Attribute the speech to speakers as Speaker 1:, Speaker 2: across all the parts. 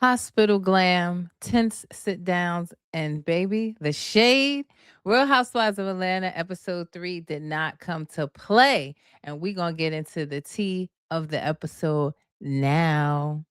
Speaker 1: Hospital glam, tense sit downs, and baby, the shade. Real Housewives of Atlanta episode 3 did not come to play. And we're going to get into the tea of the episode now.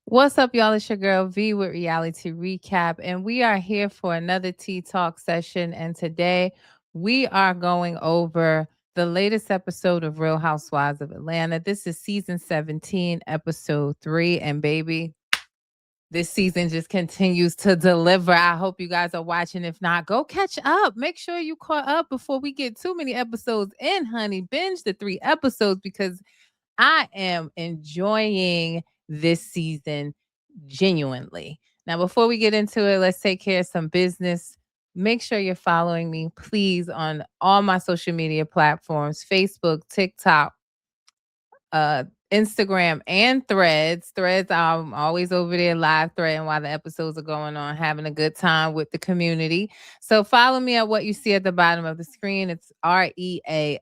Speaker 1: What's up, y'all? It's your girl V with Reality Recap, and we are here for another Tea Talk session. And today we are going over the latest episode of Real Housewives of Atlanta. This is season 17, episode 3. And baby, this season just continues to deliver. I hope you guys are watching. If not, go catch up. Make sure you caught up before we get too many episodes in, honey. Binge the 3 episodes because I am enjoying this season genuinely. Now, before we get into it, let's take care of some business. Make sure you're following me, please, on all my social media platforms: Facebook, TikTok, uh Instagram, and Threads. Threads, I'm always over there live threading while the episodes are going on, having a good time with the community. So follow me at what you see at the bottom of the screen. It's REALITEA.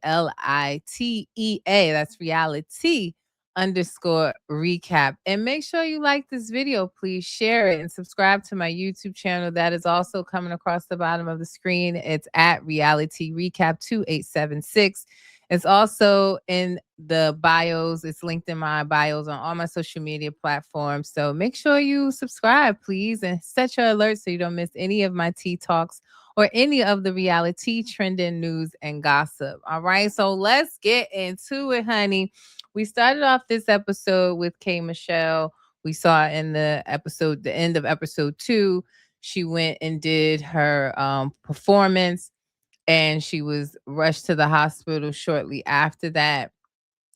Speaker 1: That's reality underscore recap. And make sure you like this video. Please share it and subscribe to my YouTube channel. That is also coming across the bottom of the screen. It's at reality recap 2876. It's also in the bios. It's linked in my bios on all my social media platforms. So make sure you subscribe, please, and set your alerts so you don't miss any of my tea talks or any of the reality trending news and gossip. All right. So let's get into it, honey. We started off this episode with K. Michelle. We saw in the episode, the end of episode 2, she went and did her performance, and she was rushed to the hospital shortly after that.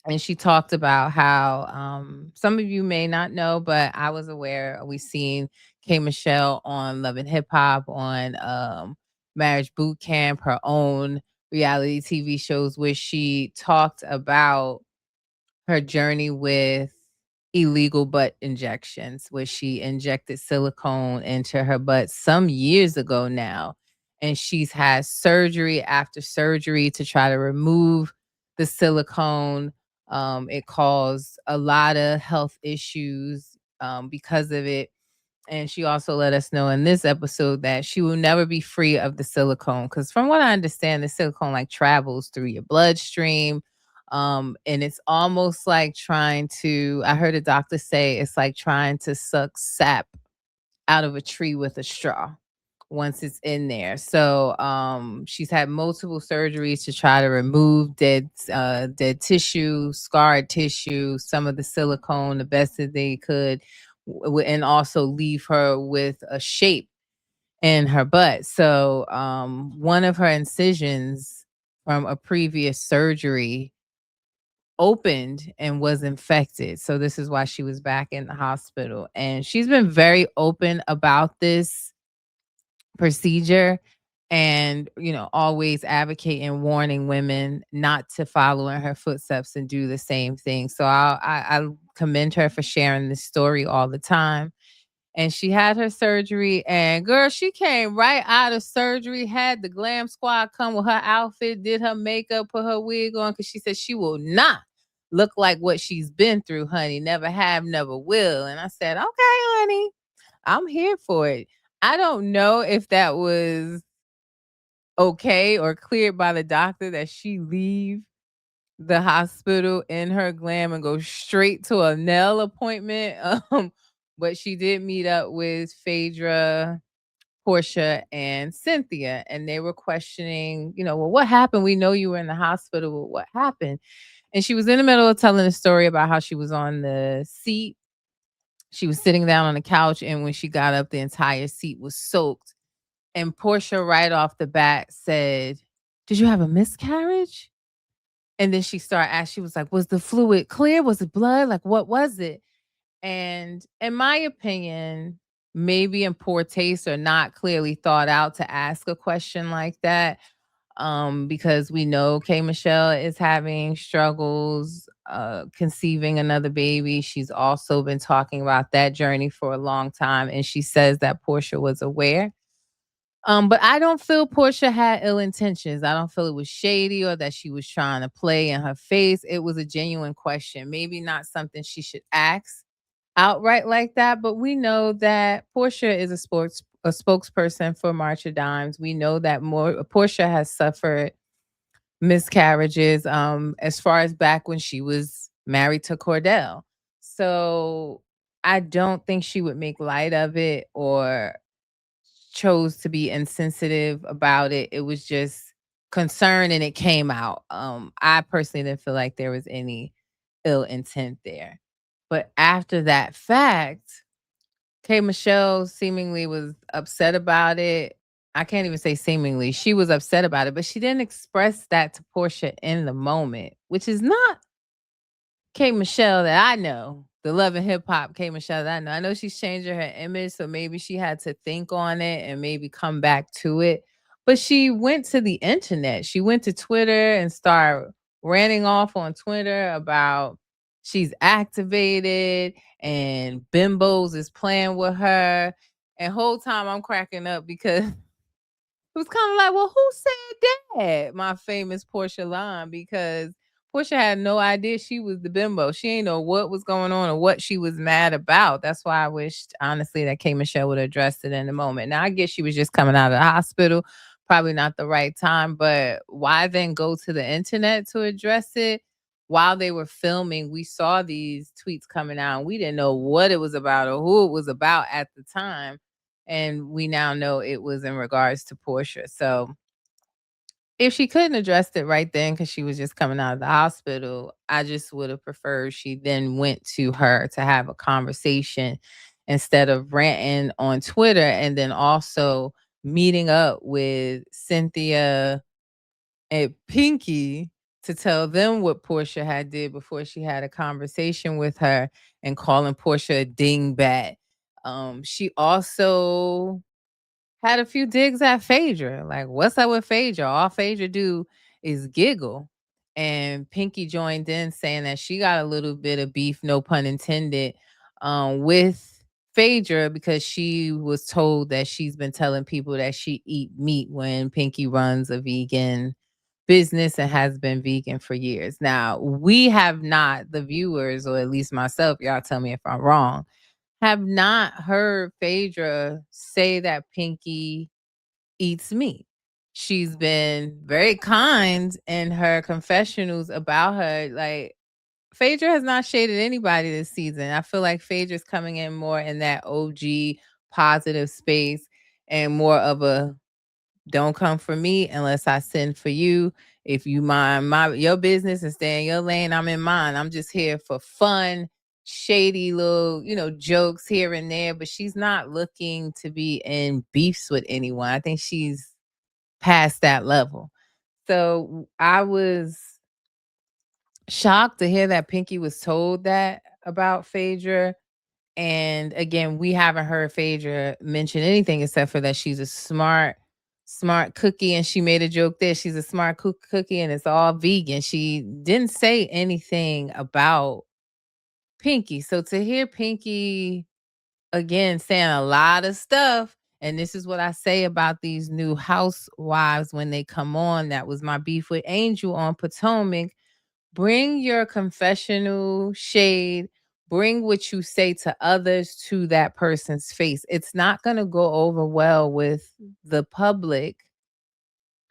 Speaker 1: And she talked about how some of you may not know, but I was aware. We seen K. Michelle on Love and Hip Hop, on Marriage Boot Camp, her own reality TV shows, where she talked about her journey with illegal butt injections, where she injected silicone into her butt some years ago now. And she's had surgery after surgery to try to remove the silicone. It caused a lot of health issues because of it. And she also let us know in this episode that she will never be free of the silicone. Because from what I understand, the silicone like travels through your bloodstream. And it's almost like trying to, I heard a doctor say it's like trying to suck sap out of a tree with a straw once it's in there. So she's had multiple surgeries to try to remove dead tissue, scarred tissue, some of the silicone the best that they could, and also leave her with a shape in her butt. So one of her incisions from a previous surgery opened and was infected. So this is why she was back in the hospital. And she's been very open about this procedure, and always advocating, warning women not to follow in her footsteps and do the same thing. So I commend her for sharing this story all the time. And she had her surgery, and girl, she came right out of surgery, had the glam squad come with her outfit, did her makeup, put her wig on, because she said she will not look like what she's been through, honey. Never have, never will. And I said, okay, honey, I'm here for it. I don't know if that was okay or cleared by the doctor that she leave the hospital in her glam and go straight to a nail appointment. But she did meet up with Phaedra, Porsha, and Cynthia, and they were questioning, well, what happened? We know you were in the hospital. What happened? And she was in the middle of telling a story about how she was on the seat. She was sitting down on the couch, and when she got up, the entire seat was soaked. And Portia, right off the bat, said, "Did you have a miscarriage?" And then she started asking, she was like, "Was the fluid clear? Was it blood? Like, what was it?" And in my opinion, maybe in poor taste or not clearly thought out to ask a question like that, because we know K Michelle is having struggles conceiving another baby. She's also been talking about that journey for a long time, and she says that Porsha was aware. But I don't feel Porsha had ill intentions. I don't feel it was shady or that she was trying to play in her face. It was a genuine question. Maybe not something she should ask outright like that, but we know that Porsha is a spokesperson for March of Dimes. We know that more Porsha has suffered miscarriages as far as back when she was married to Cordell. So I don't think she would make light of it or chose to be insensitive about it. It was just concern and it came out. I personally didn't feel like there was any ill intent there. But after that fact, K Michelle seemingly was upset about it. I can't even say seemingly. She was upset about it, but she didn't express that to Portia in the moment, which is not K Michelle that I know, the Love and Hip Hop K Michelle that I know. I know she's changing her image, so maybe she had to think on it and maybe come back to it. But she went to the internet. She went to Twitter and started ranting off on Twitter about she's activated and bimbos is playing with her. And whole time I'm cracking up because it was kind of like, well, who said that? My famous Portia line, because Portia had no idea she was the bimbo. She ain't know what was going on or what she was mad about. That's why I wished, honestly, that K Michelle would have addressed it in the moment. Now, I guess she was just coming out of the hospital, probably not the right time, but why then go to the internet to address it? While they were filming, we saw these tweets coming out, and we didn't know what it was about or who it was about at the time, and we now know it was in regards to Portia. So if she couldn't address it right then because she was just coming out of the hospital, I just would have preferred she then went to her to have a conversation instead of ranting on Twitter and then also meeting up with Cynthia and Pinky to tell them what Portia had did before she had a conversation with her and calling Portia a dingbat. She also had a few digs at Phaedra. Like, what's up with Phaedra? All Phaedra do is giggle. And Pinky joined in saying that she got a little bit of beef, no pun intended, with Phaedra because she was told that she's been telling people that she eat meat when Pinky runs a vegan business and has been vegan for years. Now, we have not, the viewers, or at least myself, y'all tell me if I'm wrong, have not heard Phaedra say that Pinky eats meat. She's been very kind in her confessionals about her. Like, Phaedra has not shaded anybody this season. I feel like Phaedra's coming in more in that OG positive space and more of a don't come for me unless I send for you. If you mind your business and stay in your lane, I'm in mine. I'm just here for fun, shady little, jokes here and there, but she's not looking to be in beefs with anyone. I think she's past that level. So I was shocked to hear that Pinky was told that about Phaedra. And again, we haven't heard Phaedra mention anything except for that she's a smart cookie. And she made a joke there. She's a smart cookie and it's all vegan. She didn't say anything about Pinky. So to hear Pinky again saying a lot of stuff, and this is what I say about these new housewives when they come on. That was my beef with Angel on Potomac. Bring your confessional shade, bring what you say to others to that person's face. It's not going to go over well with the public.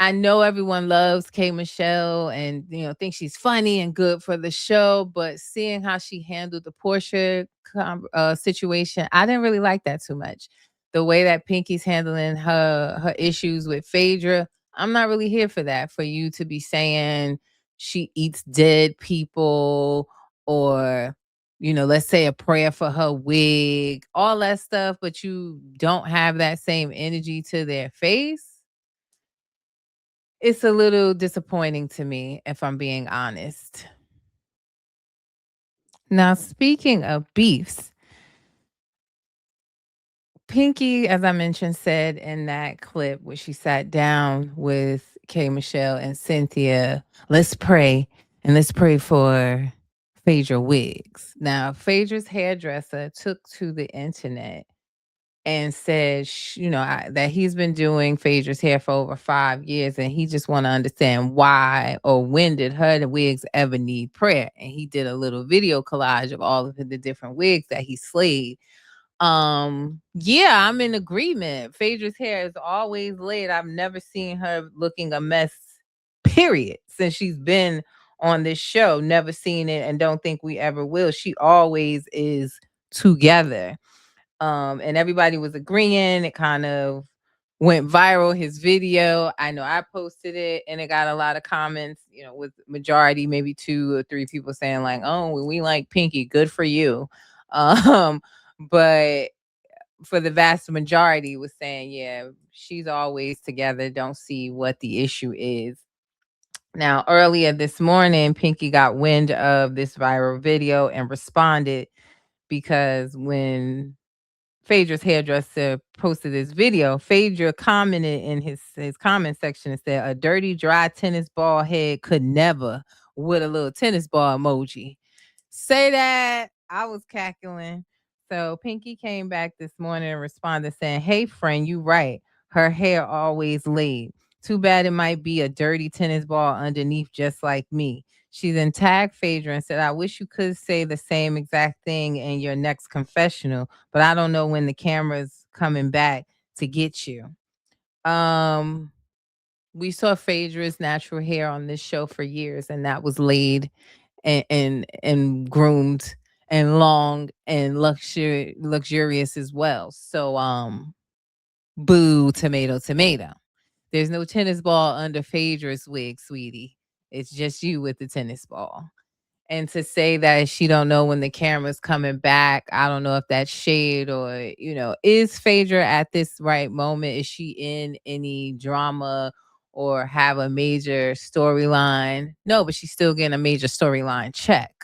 Speaker 1: I know everyone loves K Michelle and thinks she's funny and good for the show, but seeing how she handled the Portia situation, I didn't really like that too much. The way that Pinky's handling her issues with Phaedra, I'm not really here for that. For you to be saying she eats dead people, or let's say a prayer for her wig, all that stuff, but you don't have that same energy to their face. It's a little disappointing to me, if I'm being honest. Now, speaking of beefs, Pinky, as I mentioned, said in that clip where she sat down with K Michelle and Cynthia, let's pray and let's pray for Phaedra Wiggs. Now, Phaedra's hairdresser took to the internet and said, that he's been doing Phaedra's hair for over 5 years, and he just want to understand why or when did her wigs ever need prayer. And he did a little video collage of all of the different wigs that he slayed. Yeah, I'm in agreement. Phaedra's hair is always laid. I've never seen her looking a mess, period, since she's been on this show. Never seen it and don't think we ever will. She always is together. And everybody was agreeing. It kind of went viral, his video. I know I posted it and it got a lot of comments, with majority, maybe 2 or 3 people saying like, oh, we like Pinky, good for you. But for the vast majority was saying, yeah, she's always together. Don't see what the issue is. Now, earlier this morning, Pinky got wind of this viral video and responded because when Phaedra's hairdresser posted this video, Phaedra commented in his comment section and said, a dirty, dry tennis ball head could never, with a little tennis ball emoji. Say that. I was cackling. So Pinky came back this morning and responded saying, hey, friend, you right. Her hair always laid. Too bad it might be a dirty tennis ball underneath just like me. She then tagged Phaedra and said, I wish you could say the same exact thing in your next confessional, but I don't know when the camera's coming back to get you. We saw Phaedra's natural hair on this show for years, and that was laid and groomed and long and luxurious as well. So boo, tomato, tomato. There's no tennis ball under Phaedra's wig, sweetie. It's just you with the tennis ball. And to say that she don't know when the camera's coming back, I don't know if that's shade or, is Phaedra at this right moment? Is she in any drama or have a major storyline? No, but she's still getting a major storyline check.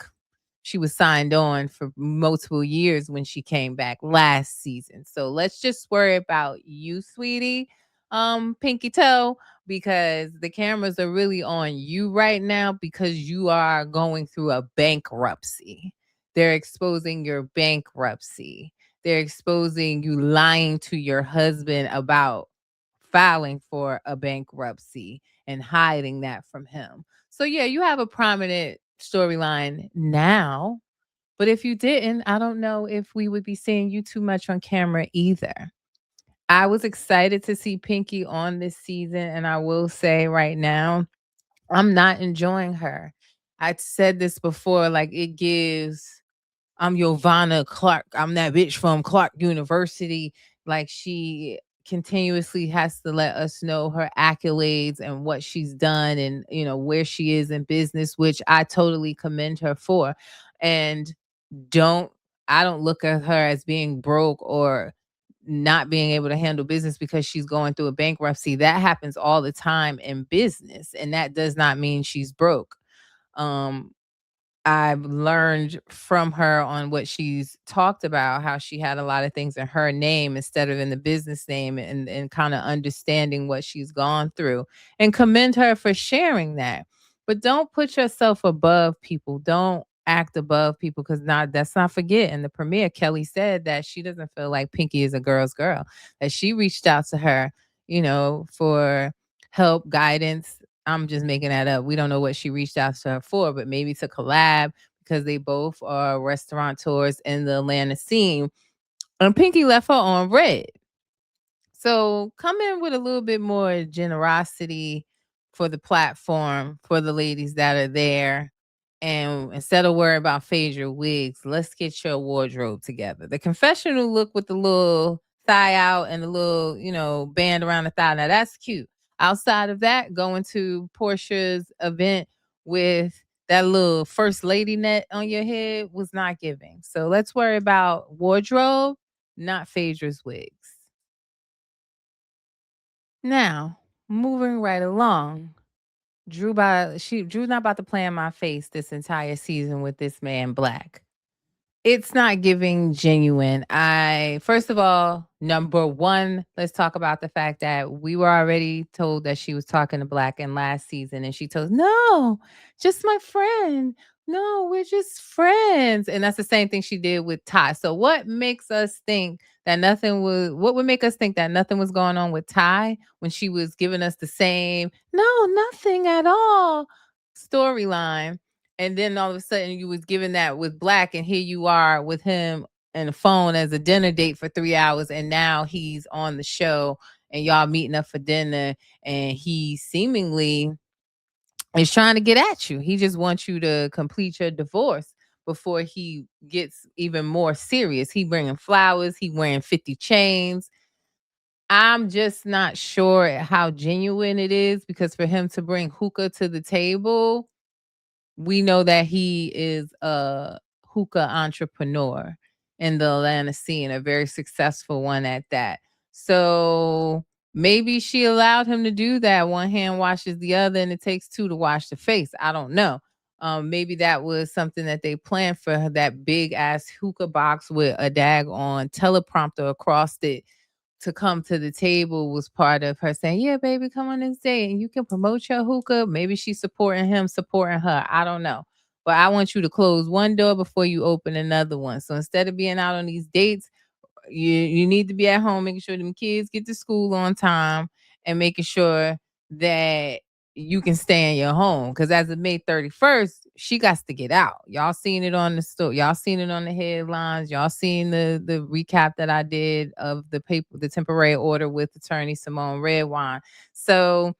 Speaker 1: She was signed on for multiple years when she came back last season. So let's just worry about you, sweetie, Pinky Toe, because the cameras are really on you right now because you are going through a bankruptcy. They're exposing your bankruptcy. They're exposing you lying to your husband about filing for a bankruptcy and hiding that from him. So yeah, you have a prominent storyline now, but if you didn't, I don't know if we would be seeing you too much on camera either. I was excited to see Pinky on this season, and I will say right now, I'm not enjoying her. I said this before, like it gives I'm Giovanna Clark. I'm that bitch from Clark University. Like she continuously has to let us know her accolades and what she's done and where she is in business, which I totally commend her for. And don't I don't look at her as being broke or not being able to handle business because she's going through a bankruptcy. That happens all the time in business, and that does not mean she's broke. Um, I've learned from her on what she's talked about, how she had a lot of things in her name instead of in the business name, and kind of understanding what she's gone through, and commend her for sharing that. But don't put yourself above people. Don't act above people because that's not forget. In the premiere, Kelly said that she doesn't feel like Pinky is a girl's girl, that she reached out to her, for help, guidance. I'm just making that up. We don't know what she reached out to her for, but maybe to collab because they both are restaurateurs in the Atlanta scene. And Pinky left her on red. So come in with a little bit more generosity for the platform, for the ladies that are there. And instead of worrying about Phaedra wigs, let's get your wardrobe together. The confessional look with the little thigh out and the little, band around the thigh. Now that's cute. Outside of that, going to Porsha's event with that little first lady net on your head was not giving. So let's worry about wardrobe, not Phaedra's wigs. Now, moving right along, Drew's not about to play in my face this entire season with this man Black. It's not giving genuine. I first of all, number one, let's talk about the fact that we were already told that she was talking to Black in last season, and she told, "No, just my friend. No, we're just friends." And that's the same thing she did with Ty. So what makes us think that nothing was what would make us think that nothing was going on with Ty when she was giving us the same, "No, nothing at all" storyline, and then all of a sudden you was giving that with Black, and here you are with him and the phone as a dinner date for 3 hours, and now he's on the show and y'all meeting up for dinner, and he seemingly is trying to get at you. He just wants you to complete your divorce before he gets even more serious. He bringing flowers, he wearing 50 chains. I'm just not sure how genuine it is, because for him to bring hookah to the table, we know that he is a hookah entrepreneur in the Atlanta scene, a very successful one at that. So maybe she allowed him to do that. One hand washes the other, and it takes two to wash the face. I don't know. Maybe that was something that they planned for her, that big ass hookah box with a daggone teleprompter across it to come to the table, was part of her saying, "Yeah, baby, come on this date and you can promote your hookah." Maybe she's supporting him, supporting her. I don't know. But I want you to close one door before you open another one. So instead of being out on these dates, you need to be at home, making sure them kids get to school on time, and making sure that you can stay in your home. Because as of May 31st, she got to get out. Y'all seen it on the store. Y'all seen it on the headlines. Y'all seen the recap that I did of the paper, the temporary order with attorney Simone Redwine. So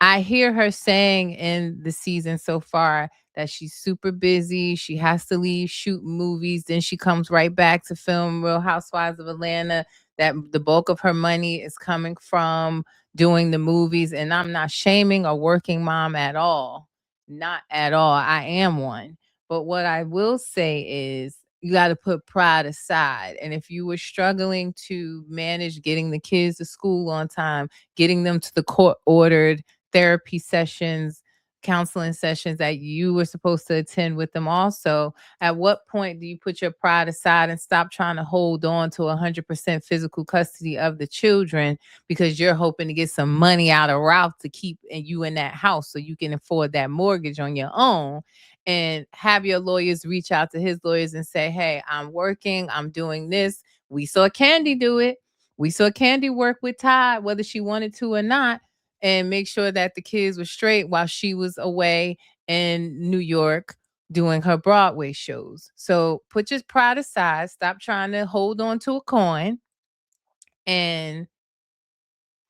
Speaker 1: I hear her saying in the season so far that she's super busy. She has to leave, shoot movies. Then she comes right back to film Real Housewives of Atlanta. That the bulk of her money is coming from doing the movies. And I'm not shaming a working mom at all. Not at all. I am one. But what I will say is, you got to put pride aside. And if you were struggling to manage getting the kids to school on time, getting them to the court ordered therapy sessions, counseling sessions that you were supposed to attend with them also, at what point do you put your pride aside and stop trying to hold on to 100% physical custody of the children because you're hoping to get some money out of Ralph to keep you in that house so you can afford that mortgage on your own, and have your lawyers reach out to his lawyers and say, "Hey, I'm working, I'm doing this." We saw Candy do it. We saw Candy work with Todd, whether she wanted to or not, and make sure that the kids were straight while she was away in New York doing her Broadway shows. So put your pride aside, stop trying to hold on to a coin, and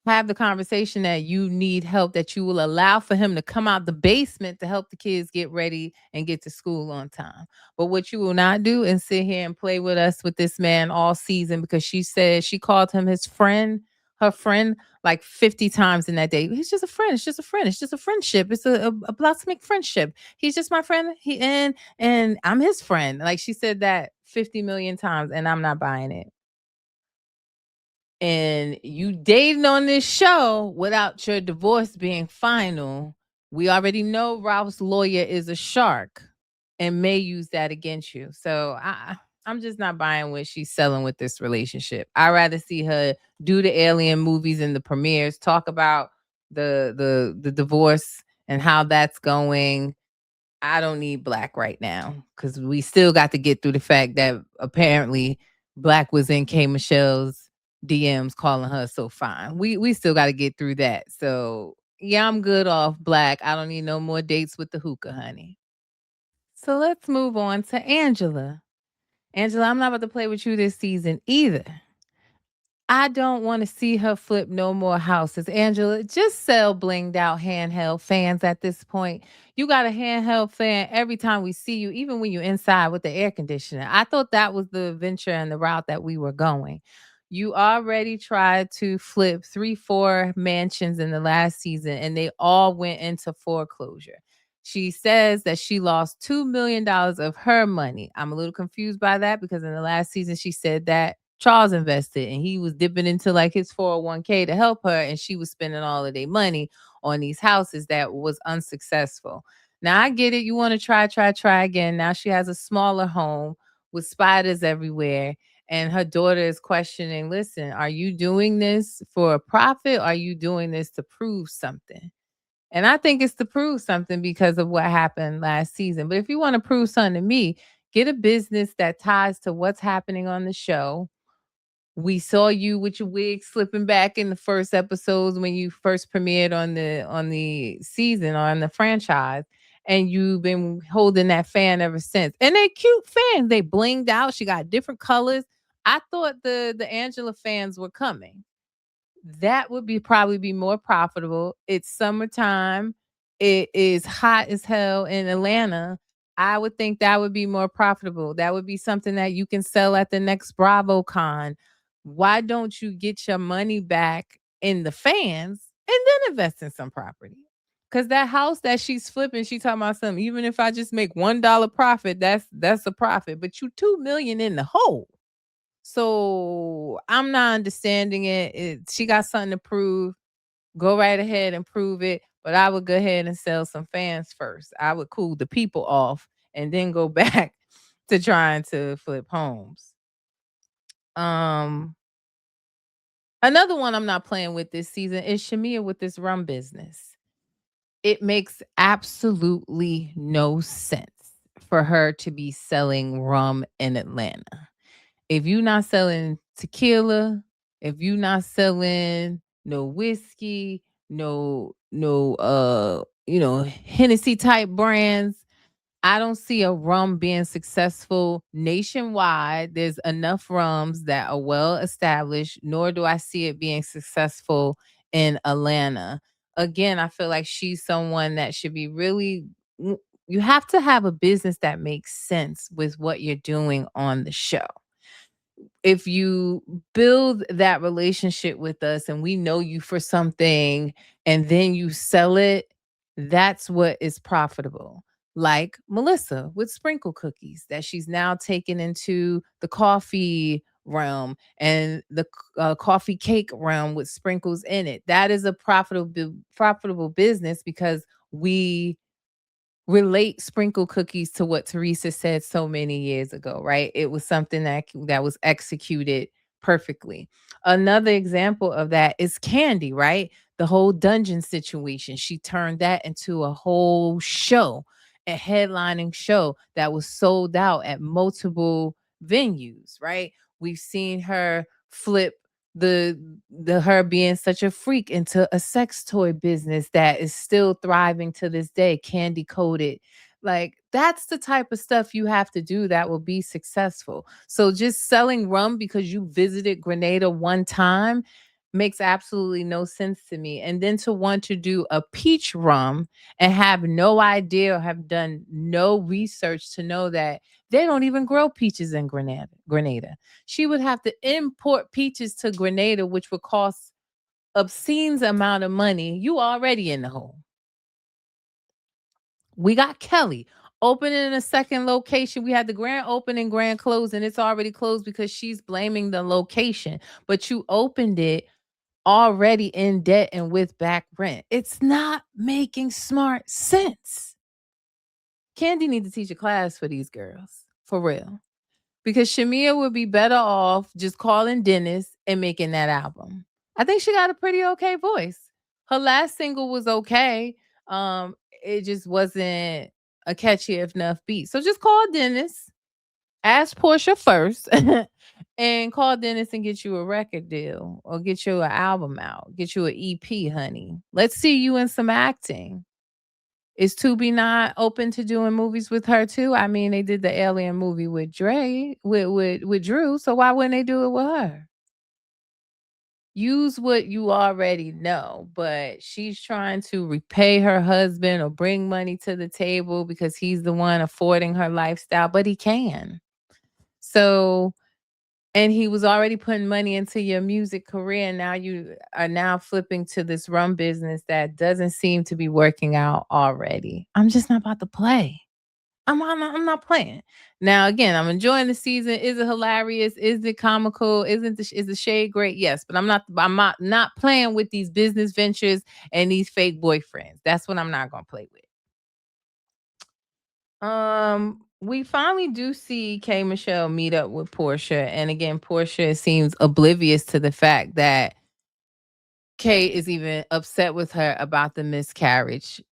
Speaker 1: have the conversation that you need help, that you will allow for him to come out the basement to help the kids get ready and get to school on time. But what you will not do is sit here and play with us with this man all season, because she said she called him his friend, her friend, like 50 times in that day. He's just a friend. It's just a friend. It's just a friendship. It's a blossoming friendship. He's just my friend. And I'm his friend. Like, she said that 50 million times, and I'm not buying it. And you dating on this show without your divorce being final. We already know Ralph's lawyer is a shark and may use that against you. So I'm just not buying what she's selling with this relationship. I'd rather see her do the alien movies and the premieres, talk about the divorce and how that's going. I don't need Black right now, because we still got to get through the fact that apparently Black was in K Michelle's DMs calling her so fine. We still got to get through that. So yeah, I'm good off Black. I don't need no more dates with the hookah, honey. So let's move on to Angela. Angela, I'm not about to play with you this season either. I don't want to see her flip no more houses. Angela, just sell blinged out handheld fans at this point. You got a handheld fan every time we see you, even when you're inside with the air conditioner. I thought that was the venture and the route that we were going. You already tried to flip 3, 4 mansions in the last season, and they all went into foreclosure. She says that she lost $2 million of her money. I'm a little confused by that, because in the last season she said that Charles invested and he was dipping into like his 401k to help her, and she was spending all of their money on these houses that was unsuccessful. Now I get it. You want to try again. Now she has a smaller home with spiders everywhere. And her daughter is questioning, listen, are you doing this for a profit? Or are you doing this to prove something? And I think it's to prove something because of what happened last season. But if you want to prove something to me, get a business that ties to what's happening on the show. We saw you with your wig slipping back in the first episodes when you first premiered on the season or on the franchise. And you've been holding that fan ever since. And they cute fans. They blinged out. She got different colors. I thought the Angela fans were coming. That would be probably be more profitable. It's summertime. It is hot as hell in Atlanta. I would think that would be more profitable. That would be something that you can sell at the next BravoCon. Why don't you get your money back in the fans and then invest in some property? Because that house that she's flipping, she talking about something. Even if I just make $1 profit, that's a profit. But you 2 million in the hole. So I'm not understanding it. She got something to prove. Go right ahead and prove it. But I would go ahead and sell some fans first. I would cool the people off and then go back to trying to flip homes. Another one I'm not playing with this season is Shamia with this rum business. It makes absolutely no sense for her to be selling rum in Atlanta. If you not selling tequila, if you not selling no whiskey, Hennessy type brands, I don't see a rum being successful nationwide. There's enough rums that are well established, nor do I see it being successful in Atlanta. Again, I feel like she's someone that should be really you have to have a business that makes sense with what you're doing on the show. If you build that relationship with us and we know you for something and then you sell it, that's what is profitable. Like Melissa with sprinkle cookies that she's now taken into the coffee realm and the coffee cake realm with sprinkles in it. That is a profitable business because we relate sprinkle cookies to what Teresa said so many years ago, right? It was something that was executed perfectly. Another example of that is Candy, right? The whole dungeon situation. She turned that into a whole show, a headlining show that was sold out at multiple venues, right? We've seen her flip the her being such a freak into a sex toy business that is still thriving to this day, candy coated. Like that's the type of stuff you have to do that will be successful. So just selling rum because you visited Grenada one time makes absolutely no sense to me. And then to want to do a peach rum and have no idea or have done no research to know that they don't even grow peaches in Grenada. She would have to import peaches to Grenada, which would cost obscene amount of money. You already in the hole. We got Kelly opening a second location. We had the grand opening, grand closing. It's already closed because she's blaming the location. But you opened it already in debt and with back rent. It's not making smart sense. Candy needs to teach a class for these girls. For real. Because Shamia would be better off just calling Dennis and making that album. I think she got a pretty okay voice. Her last single was okay. It just wasn't a catchy enough beat. So just call Dennis, ask Porsha first, and call Dennis and get you a record deal or get you an album out, get you an EP, honey. Let's see you in some acting. Is Tubi not open to doing movies with her too? I mean, they did the Alien movie with with Drew, so why wouldn't they do it with her? Use what you already know, but she's trying to repay her husband or bring money to the table because he's the one affording her lifestyle, but he can. So, and he was already putting money into your music career, and now you are now flipping to this rum business that doesn't seem to be working out already. I'm just not about to play. I'm not playing. Now again, I'm enjoying the season. Is it hilarious? Is it comical? Is the shade great? Yes, but I'm not playing with these business ventures and these fake boyfriends. That's what I'm not gonna play with. we finally do see K Michelle meet up with Porsha. And again, Porsha seems oblivious to the fact that Kay is even upset with her about the miscarriage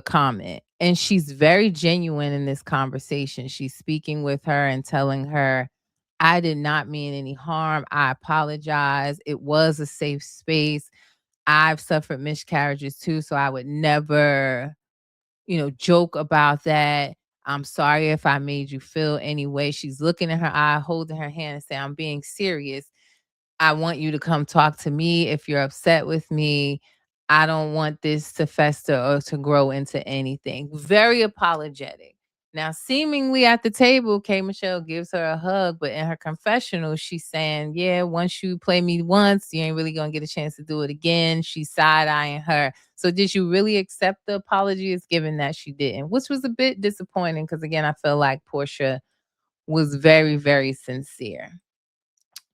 Speaker 1: comment. And she's very genuine in this conversation. She's speaking with her and telling her, I did not mean any harm. I apologize. It was a safe space. I've suffered miscarriages too, so I would never, joke about that. I'm sorry if I made you feel any way. She's looking in her eye, holding her hand, and saying, I'm being serious. I want you to come talk to me if you're upset with me. I don't want this to fester or to grow into anything. Very apologetic. Now, seemingly at the table, K Michelle gives her a hug, but in her confessional, she's saying, yeah, once you play me once, you ain't really gonna get a chance to do it again. She's side-eyeing her. So did you really accept the apology? It's given that she didn't, which was a bit disappointing because again, I feel like Porsha was very, very sincere.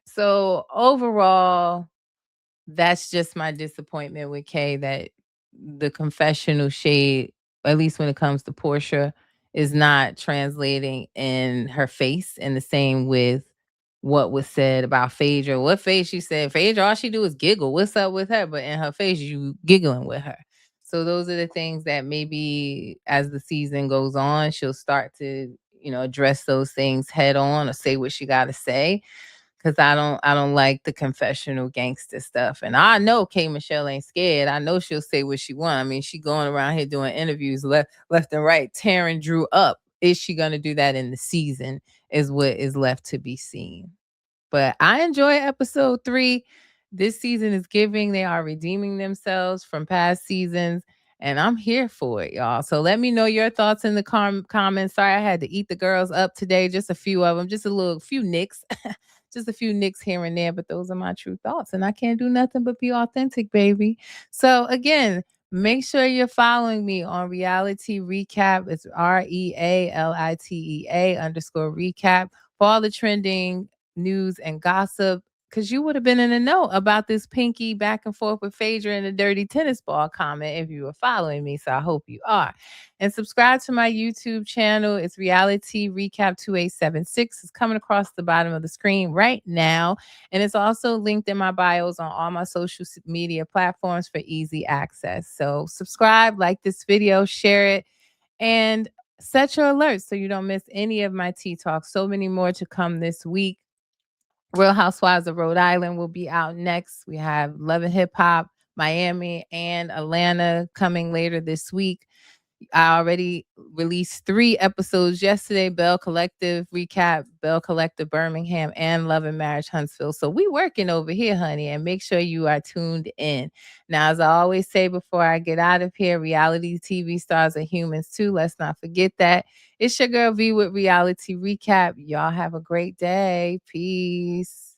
Speaker 1: So overall, that's just my disappointment with Kay that the confessional shade, at least when it comes to Porsha, is not translating in her face. And the same with what was said about Phaedra. What face she said, Phaedra, all she do is giggle. What's up with her? But in her face, you giggling with her. So those are the things that maybe as the season goes on, she'll start to, address those things head on or say what she got to say, because I don't like the confessional gangster stuff. And I know K Michelle ain't scared. I know she'll say what she want. I mean, she going around here doing interviews left and right, tearing Drew up. Is she gonna do that in the season? Is what is left to be seen. But I enjoy episode 3. This season is giving. They are redeeming themselves from past seasons. And I'm here for it, y'all. So let me know your thoughts in the comments. Sorry, I had to eat the girls up today. Just a few of them, just a few nicks. Just a few nicks here and there, but those are my true thoughts. And I can't do nothing but be authentic, baby. So again, make sure you're following me on Reality Recap. It's REALITEA_recap for all the trending news and gossip. Because you would have been in the know about this pinky back and forth with Phaedra and the dirty tennis ball comment if you were following me. So I hope you are. And subscribe to my YouTube channel. It's Reality Recap 2876. It's coming across the bottom of the screen right now. And it's also linked in my bios on all my social media platforms for easy access. So subscribe, like this video, share it, and set your alerts so you don't miss any of my tea talks. So many more to come this week. Real Housewives of Rhode Island will be out next. We have Love and Hip Hop, Miami, and Atlanta coming later this week. I already released 3 episodes yesterday: Bell Collective Recap, Bell Collective Birmingham, and Love and Marriage Huntsville. So we working over here, honey, and make sure you are tuned in. Now, as I always say before I get out of here, reality TV stars are humans too. Let's not forget that. It's your girl V with Reality Recap. Y'all have a great day. Peace.